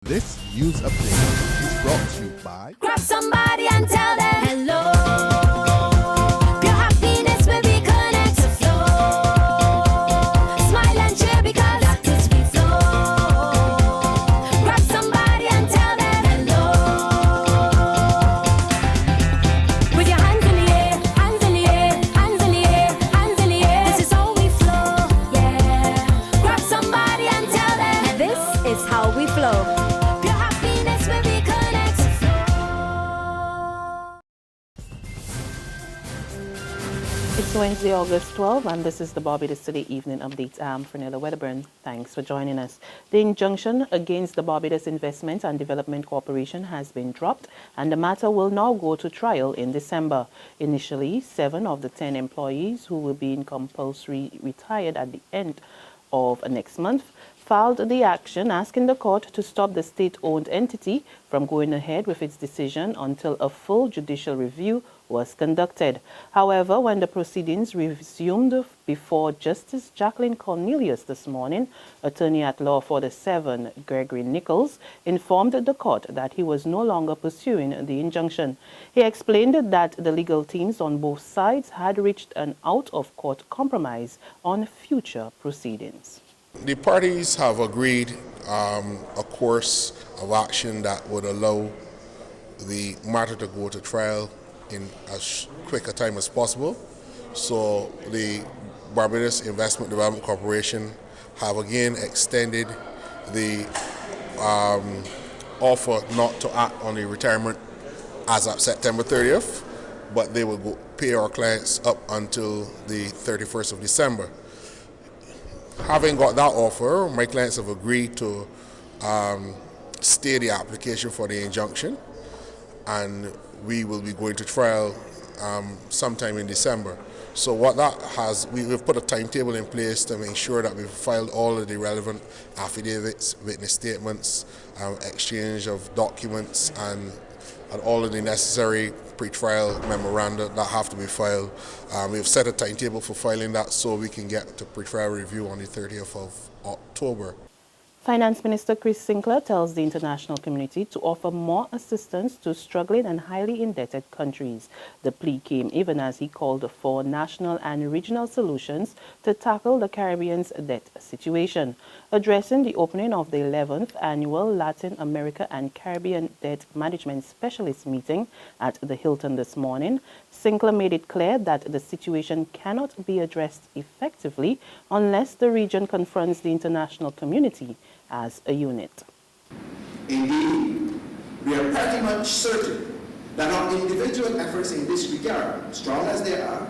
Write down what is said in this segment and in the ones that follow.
This news update is brought to you by Grab somebody and tell them hello. Your happiness will be connect to flow. Smile and cheer because that is we flow. Grab somebody and tell them hello. With your hands in the air, hands in the air, hands in the air, hands in the air. This is how we flow, yeah. Grab somebody and tell them this is how we flow. It's Wednesday, August 12, and this is the Barbados Today Evening Update. I'm Fernella Wedderburn. Thanks for joining us. The injunction against the Barbados Investment and Development Corporation has been dropped, and the matter will now go to trial in December. Initially, 7 of the 10 employees who will be in compulsory retired at the end of next month filed the action asking the court to stop the state-owned entity from going ahead with its decision until a full judicial review was conducted. However, when the proceedings resumed before Justice Jacqueline Cornelius this morning, attorney at law for the 7, Gregory Nichols, informed the court that he was no longer pursuing the injunction. He explained that the legal teams on both sides had reached an out-of-court compromise on future proceedings. The parties have agreed a course of action that would allow the matter to go to trial in as quick a time as possible. So the Barbados Investment Development Corporation have again extended the offer not to act on the retirement as of September 30th, but they will pay our clients up until the 31st of December. Having got that offer, my clients have agreed to stay the application for the injunction, and we will be going to trial sometime in December. So what that has, we've put a timetable in place to make sure that we've filed all of the relevant affidavits, witness statements, exchange of documents, and all of the necessary pre-trial memoranda that have to be filed. We've set a timetable for filing that so we can get to pre-trial review on the 30th of October. Finance Minister Chris Sinclair tells the international community to offer more assistance to struggling and highly indebted countries. The plea came even as he called for national and regional solutions to tackle the Caribbean's debt situation. Addressing the opening of the 11th annual Latin America and Caribbean Debt Management Specialist meeting at the Hilton this morning, Sinclair made it clear that the situation cannot be addressed effectively unless the region confronts the international community as a unit. Indeed, we are pretty much certain that our individual efforts in this regard, strong as they are,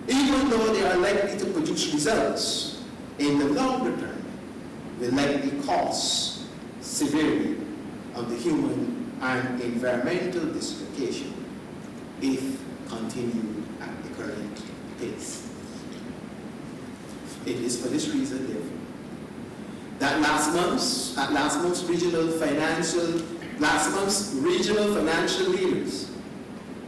even though they are likely to produce results in the longer term, will likely cost severely of the human and environmental dislocation if continued at the current pace. It is for this reason, therefore, that last month's regional financial leaders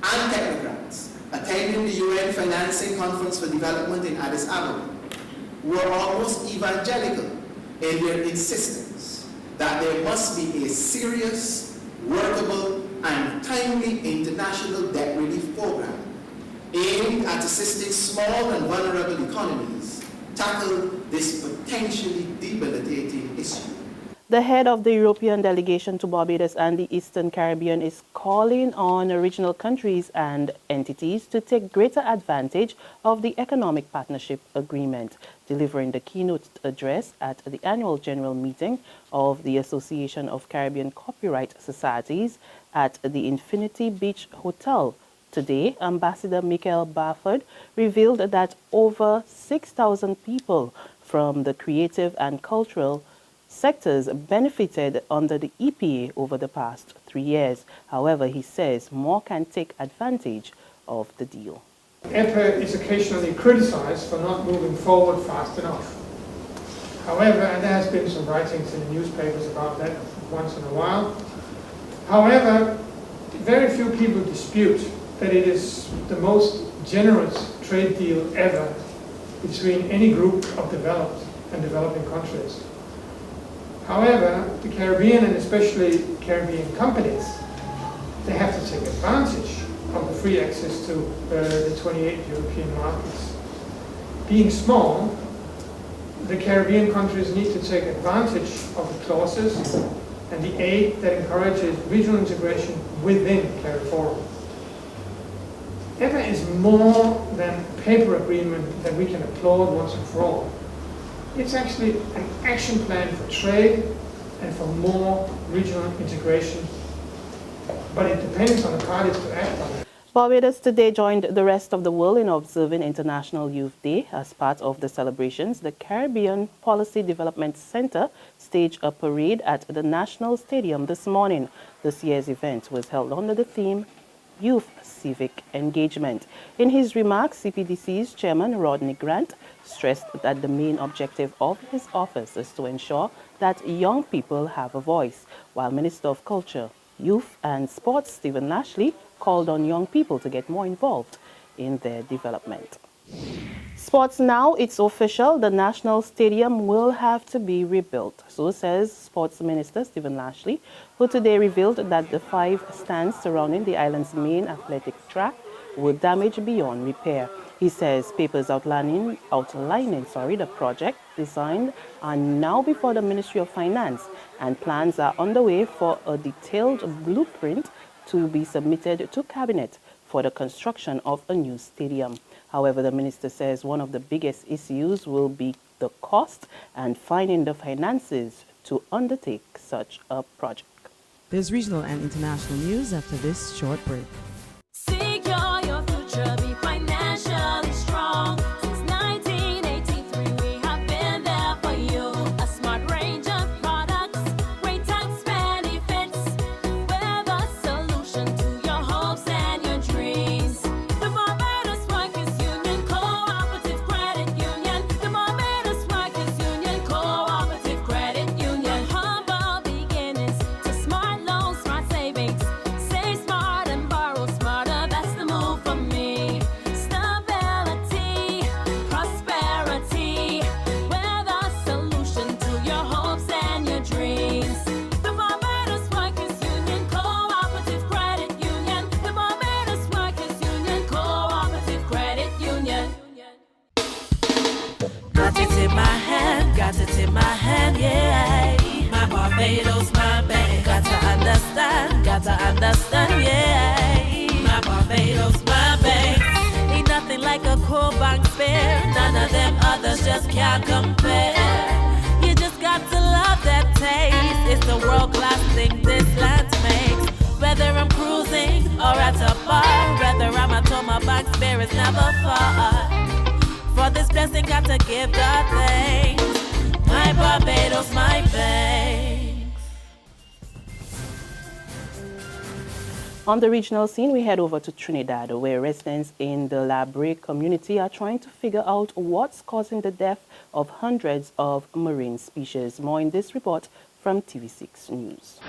and technocrats attending the UN Financing Conference for Development in Addis Ababa were almost evangelical in their insistence that there must be a serious, workable, and timely international debt relief program aimed at assisting small and vulnerable economies tackle this potentially debilitating issue. The head of the European delegation to Barbados and the Eastern Caribbean is calling on regional countries and entities to take greater advantage of the Economic Partnership Agreement, delivering the keynote address at the annual general meeting of the Association of Caribbean Copyright Societies at the Infinity Beach Hotel. Today, Ambassador Michael Barford revealed that over 6,000 people from the creative and cultural sectors benefited under the EPA over the past 3 years. However, he says more can take advantage of the deal. EPA is occasionally criticized for not moving forward fast enough. However, and there has been some writings in the newspapers about that once in a while. However, very few people dispute that it is the most generous trade deal ever between any group of developed and developing countries. However, the Caribbean, and especially Caribbean companies, they have to take advantage of the free access to the 28 European markets. Being small, the Caribbean countries need to take advantage of the clauses and the aid that encourages regional integration within CARIFORUM. EPA is more than a paper agreement that we can applaud once and for all. It's actually an action plan for trade and for more regional integration, but it depends on the parties to act on it. Barbados today joined the rest of the world in observing International Youth Day. As part of the celebrations, the Caribbean Policy Development Center staged a parade at the National Stadium this morning. This year's event was held under the theme Youth Civic Engagement. In his remarks, CPDC's chairman, Rodney Grant, stressed that the main objective of his office is to ensure that young people have a voice, while Minister of Culture, Youth and Sports, Stephen Lashley, called on young people to get more involved in their development. Sports now, it's official, the National Stadium will have to be rebuilt. So says Sports Minister Stephen Lashley, who today revealed that the 5 stands surrounding the island's main athletic track were damaged beyond repair. He says papers outlining the project design are now before the Ministry of Finance, and plans are underway for a detailed blueprint to be submitted to Cabinet for the construction of a new stadium. However, the minister says one of the biggest issues will be the cost and finding the finances to undertake such a project. There's regional and international news after this short break. Secure your future, be financially strong. Since 1983, we have been there for you. A smart range of products, great tax benefits. We're the solution to your hopes and your dreams. The Barbados Workers Union Cooperative Credit Union. The Barbados Workers Union Cooperative Credit Union. Humble beginnings to smart loans, smart savings. Save smart and borrow smarter. That's the move for me. Stability, prosperity. We're the solution to your hopes and your dreams. The Barbados Workers Union Cooperative Credit Union. The Barbados Workers Union Cooperative Credit Union. Got it in my hand, yeah. My Barbados, my bank. Got to understand, yeah. My Barbados, my bank. Ain't nothing like a core bank spare. None of them others just can't compare. You just got to love that taste. It's the world-class thing this land makes. Whether I'm cruising or at a bar, whether I'm at home, my bank spare is never far. For this blessing, got to give God thanks. My Barbados, my banks. On the regional scene, we head over to Trinidad, where residents in the Labre community are trying to figure out what's causing the death of hundreds of marine species. More in this report from TV6 News.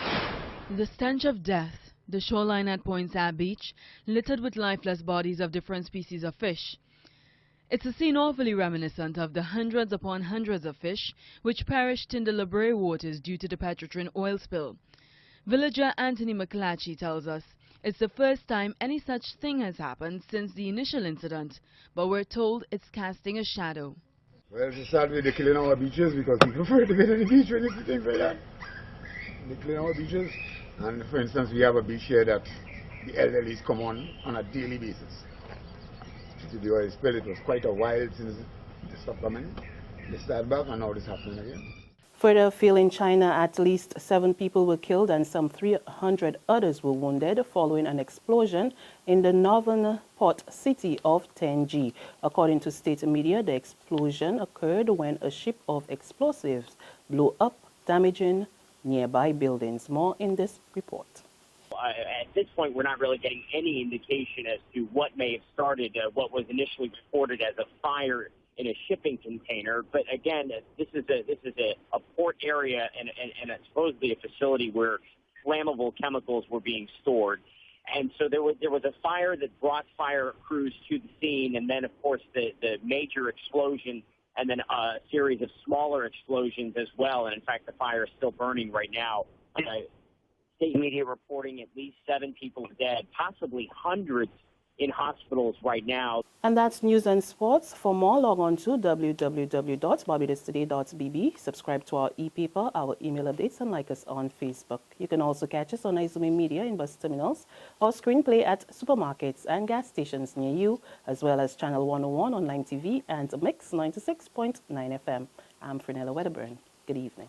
The stench of death, the shoreline at Point Sad Beach, littered with lifeless bodies of different species of fish. It's a scene awfully reminiscent of the hundreds upon hundreds of fish which perished in the Labre waters due to the Petrotrin oil spill. Villager Anthony McClatchy tells us it's the first time any such thing has happened since the initial incident, but we're told it's casting a shadow. Well, to start with, they're killing our beaches because we prefer to get on the beach when you see things like that. They're killing our beaches, and for instance, we have a beach here that the elderlies come on a daily basis. To the oil spill, it was quite a while since they stopped coming. They started back, and now this happening again. Further afield in China, at least 7 people were killed and some 300 others were wounded following an explosion in the northern port city of Tenji. According to state media, the explosion occurred when a ship of explosives blew up, damaging nearby buildings. More in this report. At this point, we're not really getting any indication as to what may have started what was initially reported as a fire in a shipping container. But again, this is a port area and supposedly a facility where flammable chemicals were being stored. And so there was a fire that brought fire crews to the scene, and then of course the major explosion and then a series of smaller explosions as well. And in fact, the fire is still burning right now. State media reporting at least 7 people dead, possibly hundreds in hospitals right now. And that's news and sports. For more, log on to www.barbadostoday.bb. Subscribe to our e-paper, our email updates, and like us on Facebook. You can also catch us on Izumi Media in bus terminals or screenplay at supermarkets and gas stations near you, as well as Channel 101 online TV and Mix 96.9 FM. I'm Frenella Wedderburn. Good evening.